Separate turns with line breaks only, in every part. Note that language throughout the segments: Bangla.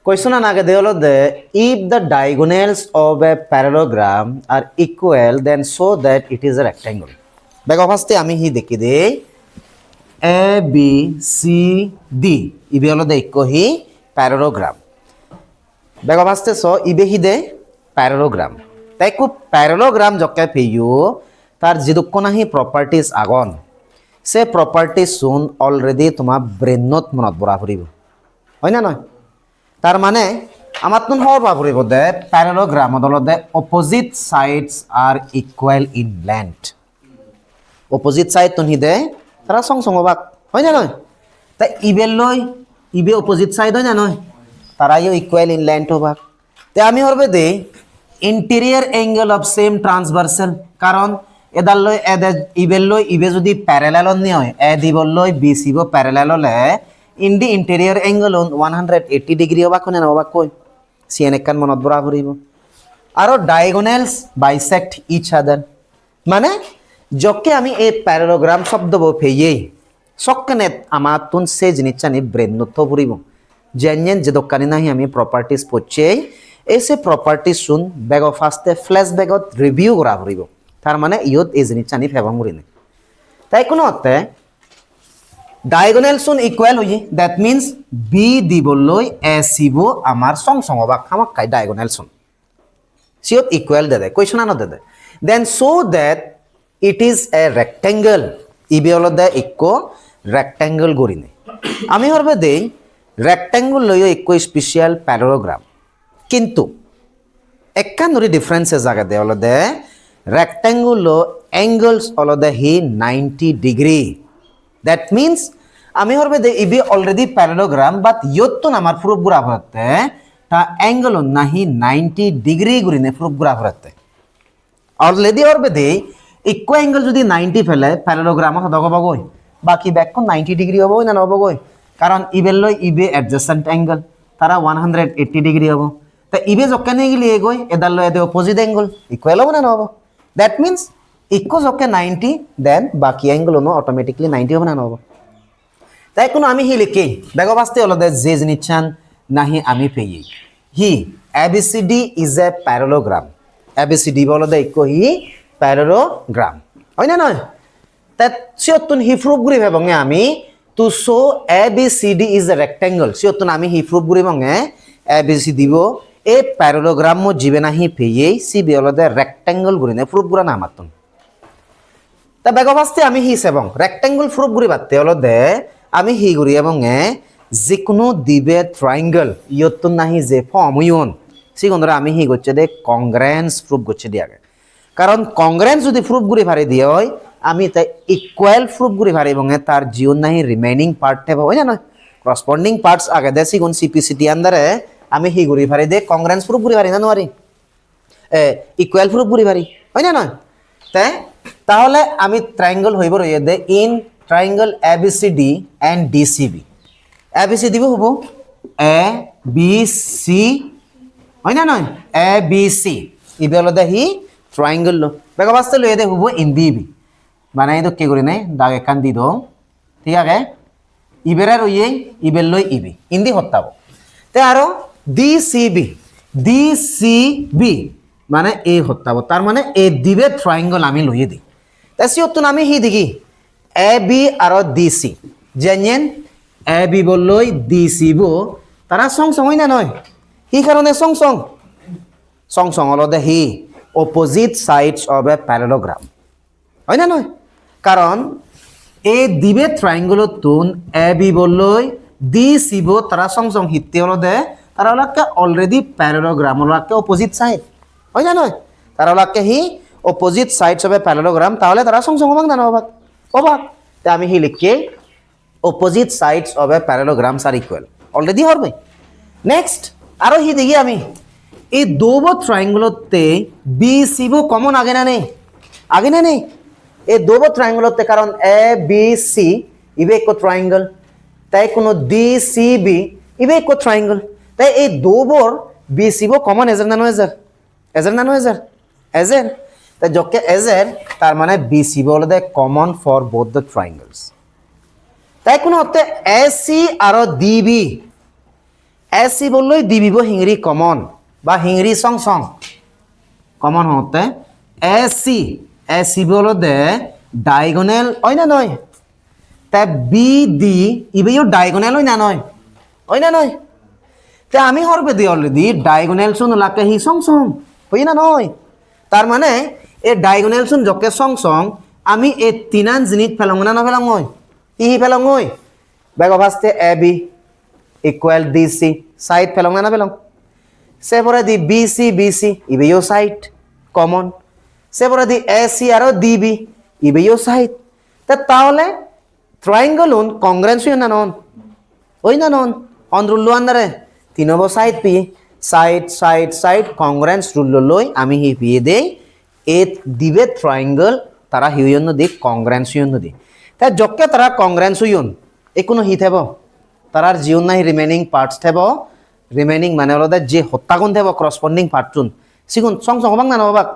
question আগে দেওয়া হলো যে if the diagonals of a parallelogram are equal then show that it is a rectangle দেখো ফার্স্টে আমি হি দেখি দেই a b c d ইবে হলো দেখো হি parallelogram দেখো ফার্স্টে সো ইবে হি দে parallelogram তাই কো parallelogram জকে পেয়ো তার যেদুকো নাহি প্রপার্টিজ আগন সে প্রপার্টিজ শুন অলরেডি তোমার ব্রেনত মনত বরা ফুরিব হয় না নয় তার মানে আমার তুন হওয়ার বাবুরিব দে প্যারালোগ্রাম দলদে opposite sides are equal in length opposite side তুন হিদে তারা সং সং বাক হয় না নয় তাই ইবেল লই ইবে অপোজিট সাইড হয় না নয় তারাইও ইকুয়াল ইন লেন্থ হবাক তে আমি হরবে the interior angle of same transversal কারণ এদাল লই এদে ইবেল লই ইবে যদি প্যারালাল নি হয় এ দিবল লই বি সিবো প্যারালাল হলে in the interior angle on 180 degree হবা কোনে না হবা কই সিএন একখান মনত বরা করিব আর diagonals bisect each other মানে যকে আমি এই প্যারালোগ্রাম শব্দ বফেই সকনে আমার তুন সে জিনিসচানি ব্রেন নথ পড়িব জেনজেন যে দোকানি নাহি আমি প্রপার্টিজ পড়ছে এসে প্রপার্টিজ শুন ব্যাগ অফ ফাস্টে ফ্ল্যাশ ব্যাগত রিভিউ করা পড়িব তার মানে ইয়ত এই জিনিসচানি ফেভার মরিনে তাই কোনো অর্থে diagonal sun equal hoyi that means b diboloi a sibo amar song song obak hamak kai diagonal sun siot equal dede question ano dede then show that it is a rectangle ibe holo de ekko rectangle gorine ami horbe dei rectangle loyo ekko special parallelogram kintu ekkan nori differences aga de holo de rectangle lo angles holo de hi 90 degree that means আমি হরবে দে ইবি অলরেডি প্যারালোগ্রাম বাট ইয়ত্তন আমার প্রুফ গুরা হতে তা অ্যাঙ্গেল নাহি 90 ডিগ্রি গুরিনে প্রুফ গুরা হতে অলরেডি হরবে দে ইকো অ্যাঙ্গেল যদি 90 ফেলে প্যারালোগ্রাম হদগ বগই বাকি ব্যাক কোন 90 ডিগ্রি হবো না নব গই কারণ ইবেল লই ইবে অ্যাডজাসেন্ট অ্যাঙ্গেল তারা 180 ডিগ্রি হবো তা ইবে জকানে গিলি এগই এদাল লই এদে অপোজিট অ্যাঙ্গেল ইকুয়াল হবে না নব দ্যাট মিন্স ইকো জকে 90 দেন বাকি অ্যাঙ্গেল নো অটোমেটিক্যালি 90 হবে না নব তাই কোনো আমি হি লিখি দেখো বাস্তে হলো দে যে জিনিসচান নাহি আমি পেই হি ABCD is A parallelogram ABCD বলো দে ইকো হি প্যারালোগ্রাম হয় না নয় তাই সিয়তুন হি প্রুফ গুরি ভেবঙে আমি to show ABCD is a rectangle সিয়তুন আমি হি প্রুফ গুরি ভঙে এবিসিডি বো এ প্যারালোগ্রাম মো জিবে নাহি পেই সি বি হলো দে রেক্টেঙ্গল গুরিনে প্রুফ গুরা না মাতুন তা দেখো বাস্তে আমি হি সেবং রেক্টেঙ্গল প্রুফ গুরি বাতে হলো দে আমি হি গুরি এবং যিকোনো দিবে ট্রায়াঙ্গল ইয়তুন নাহি যে ফর্ম হইন সিগন্ধরা আমি হি গচ্ছে দে কংগ্রেন্স প্রুফ গচ্ছে দিয়াগে কারণ কংগ্রেন্স যদি প্রুফ গুরি ভারি দিয়ে হয় আমি তাই ইকুয়াল প্রুফ গুরি ভারি এবং তার জীবন নাহি রিমেইনিং পার্ট থেব হয় না করসপন্ডিং পার্টস আগে দে সিগুন সিপিসিটি আন্দারে আমি হি গুরি ভারি দে কংগ্রেন্স প্রুফ গুরি ভারি না নোয়ারি ইকুয়াল প্রুফ গুরি ভারি হয় না নয় তাই তাহলে আমি ট্রায়াঙ্গল হইব রইয়ে they in triangle ABCD and DCB ABCD হবো ABC হয় না নয় ABC ইবে হলো দে হি ট্রায়াঙ্গল লো বেগা বাস্তে লয়ে দে হবো ইন BB মানে তো কি করি নাই দাগ একান দি দো ঠিক আছে ইবেরা রইয়ে ইবেল লই ইবি ইন্দি হত্তাবো তে আরো DCB মানে এ হত্তাবো তার মানে এ দিবে ট্রায়াঙ্গল আমি লইয়ে দি তাই সিয়তুন আমি হি দিগি AB আর DC জেনেন AB বললই DC বো তারা সং সং হয় না নয় কি কারণে সং সং সং সং হলো দে হি opposite sides of A parallelogram হয় না নয় কারণ এ দিবে ট্রায়াঙ্গল তুন AB বললই DC বো তারা সং সং হিতে হলো দে তারা হলাকে অলরেডি প্যারালোগ্রাম হলাকে অপোজিট সাইড হয় না নয় তারা হলাকে হি opposite sides of A parallelogram তাহলে তারা সং সং হবাক না অবাক অবাক তা আমি হি লিখে opposite sides of a parallelograms are equal already হবে নেক্সট আরো হি দেখি আমি এই দোবো ট্রায়াঙ্গলতে BC বো কমন আগে না নেই এই দোবো ট্রায়াঙ্গলতে কারণ ABC ইবে একো ট্রায়াঙ্গল তাই কোনো DCB ইবে একো ট্রায়াঙ্গল তাই এই দোবোর BC বো কমন এজার না এজার তাই যকে এজের তার মানে BC বলে দে কমন ফর বোথ দ্য ট্রায়াঙ্গলস তাই কোনো হতে AC আর DB এসি বললই দিবিব হিংরি কমন বা হিংরি সং সং কমন হতে এসি এসি বলো দে ডায়াগোনাল ওই না নয় তা বি ডি ইবেও ডায়াগোনাল ওই না নয় ওই না নয় তা আমি হরবে দি অলরেডি ডায়াগোনাল শুন লাকে হি সং সং হই না নয় তার মানে এ ডায়াগোনাল শুন জকে সং সং আমি এ তিনান জিনিস ফেলাম না ফেলাম ওই ই ফেলাম ওই বেগ অভাস্তে A B equal D C side ফেলাম না ফেলাম সে পরে দি বি সি ইবেও সাইড কমন সে পরে দি এ সি আর ডি বি ইবেও সাইড তা তাহলে ট্রায়াঙ্গল উন কংগ্রেন্স হই না নন ওই না নন অন রুল আন্দারে তিনব সাইড পি side side side congruence rule লই আমি হি পিয়ে দেই এ দিবে ট্রায়াঙ্গল তারা হিউয়ন দি কংগ্রেন্স হইন দি তা জকে তারা কংগ্রেন্স হইন এ কোনো হি থেব তারার জীবন নাই রিমেনিং পার্টস থেব রিমেনিং মানে হলো যে হত্যাগুণ থেব করসপন্ডিং পার্টুন সিগুন সং সং হবাং না নবাক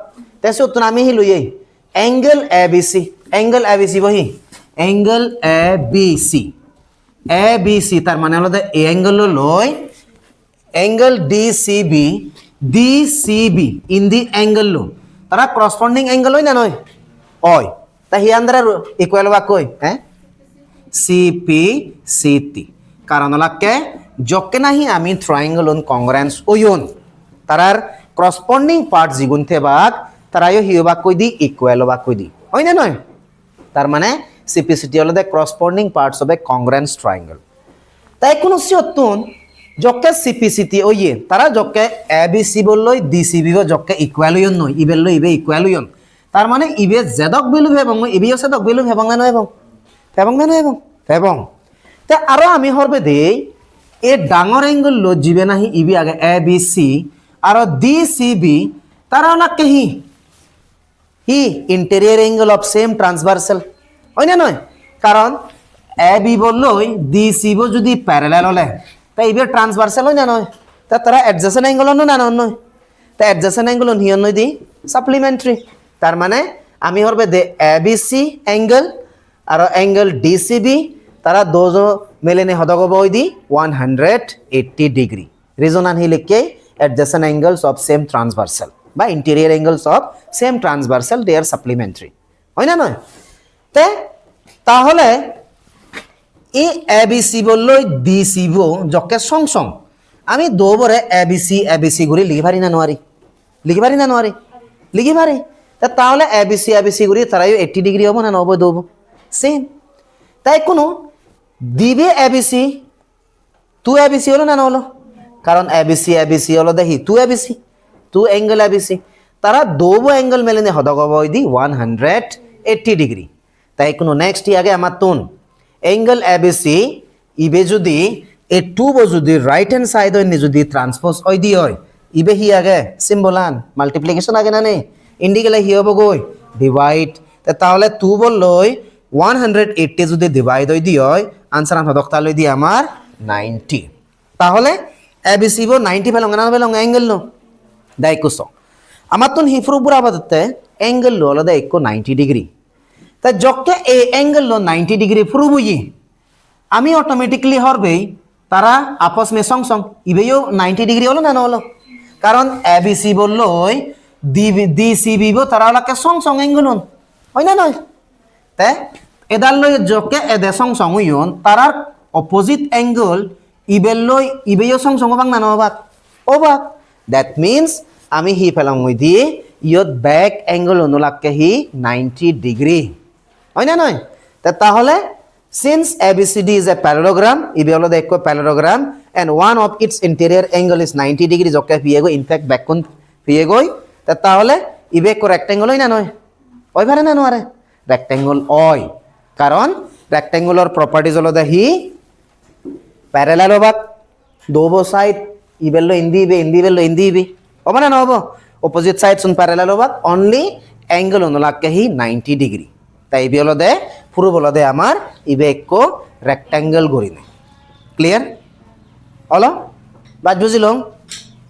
তেসে উত্তর আমি হি লইয়ে অ্যাঙ্গেল এ বি সি বহি অ্যাঙ্গেল এ বি সি তার মানে হলো এ অ্যাঙ্গেল লই angle D C B in the angle লো তারা করসপন্ডিং অ্যাঙ্গেল হই না নয় ওই তা হি আন্দারে ইকুয়াল বা কই হ্যাঁ সিপি সিটি কারণ লাকে জকে নাহি আমি ট্রায়াঙ্গল অন কংগ্রেন্স ওয়ন তারার করসপন্ডিং পার্ট জিগুন থেবাক তারাইও হিও বা কই দি ইকুয়াল বা কই দি হয় না নয় তার মানে সিপি সিটি হলো the corresponding parts of a congruence triangle তাই কোন সিয়তুন জকে সিপি সিটি ওয়ে তারা জকে এ বি সি বললই ডি সি বি জকে ইকুয়াল হইন নয় ইবেল ইবে ইকুয়াল হইন তার মানে ইবে জেদক বিলু এবং ইবেও সেদক বিলু এবং না এবং এবং তে আরো আমি হরবে দেই এ ডাঙর অ্যাঙ্গেল লো জিবে নাহি ইবি আগে এ বি সি আর ডি সি বি তারা নাকে হি interior angle of same transversal হয় না নয় কারণ এ বি বললই ডি সি বো যদি প্যারালাল হলে তা ইবে ট্রান্সভার্সাল হয় না নয় তা তারা অ্যাডজেসেন্ট অ্যাঙ্গেল অন্য না নয় তা অ্যাডজেসেন্ট অ্যাঙ্গেল হিয়ন নয় দি সাপ্লিমেন্টারি তার মানে আমি হরবে the A B C angle আর অ্যাঙ্গেল ডি সি বি তারা দোজো মেলেনে হদগব ওই দি 180 ডিগ্রি রিজন আন হি লিখে adjacent angles of same transversal বা interior angles of same transversal they are supplementary হয় না নয় তে তাহলে এই এ বি সি বললই ডি সি বো জকে সং সং আমি দোবরে এ বি সি ঘুরি লিখি পারি না নোয়ারি লিখি পারি তা তাহলে এ বি সি ঘুরি তারাইও 80 ডিগ্রি হবো না 90 দেবো সেম তাই কোনো দিবে এ বি সি হলো না হলো কারণ এ বি সি হলো দেখি two angle A B C তারা দোবো অ্যাঙ্গেল মেলেনে হদগব দি 180 ডিগ্রি তাই কোনো নেক্সট আগে আমার তুন অ্যাঙ্গেল এ বি সি ইবে যদি এ টু বো যদি রাইট হ্যান্ড সাইড হইনি যদি ট্রান্সপোজ ওই দি হয় ইবে হি আগে সিম্বলান মাল্টিপ্লিকেশন আগে না নে ইন্ডিগেলে হি হবো গই ডিভাইড তাহলে টু বললই 180 যদি ডিভাইড হই দি হয় আনসার আন হদক তাহলে দি আমার 90 তাহলে এ বি সি বো 90 পেলং না পেলং অ্যাঙ্গেল নো দাইকুস আমার তুন হিফরু বুরাবাদতে অ্যাঙ্গেল লো হলো দাইকো 90 ডিগ্রি তা জকে এ অ্যাঙ্গেল লো 90 ডিগ্রি ফুরু বুঝি আমি অটোমেটিকলি হরবে তারা আপস মে সং সং ইবেও 90 ডিগ্রি হলো না হলো কারণ এ বি সি বললই ডি সি বি বো তারা লাকে সং সং অ্যাঙ্গেল হন হয় না নয় তে এদার লই জকে এদে সং সং হইন তারার অপোজিট অ্যাঙ্গেল ইবেলই ইবেও সং সং বাং না নবাক ওবাক দ্যাট মিন্স আমি হি ফেলাম হই দিয়ে ইয়ত ব্যাক অ্যাঙ্গেল অনুলাকে হি 90 ডিগ্রি হয় না নয় তাহলে since ABCD is a parallelogram ইবে হলো দেখো parallelogram and one of its interior angle is 90 degree জকে পিয়েগো ইনফ্যাক্ট ব্যাকন পিয়েগোই তাহলে ইবে কো রেক্টেঙ্গল হই না নয় ওই পারে না নয় রেক্টেঙ্গল ওই কারণ রেক্টেঙ্গুলার প্রপার্টিজ হলো দা হি প্যারালাল হবাক দোবো সাইড ইবেললো ইন্দি ইবে হবে না হবো অপোজিট সাইড শুন প্যারালাল হবাক অনলি অ্যাঙ্গেল অনুলাকে হি 90 ডিগ্রি তাই ইবে হলো দে পুরো বলো দে আমার ইবে একো রেক্টেঙ্গল গড়ি নেই ক্লিয়ার হলো বাদ বুঝিল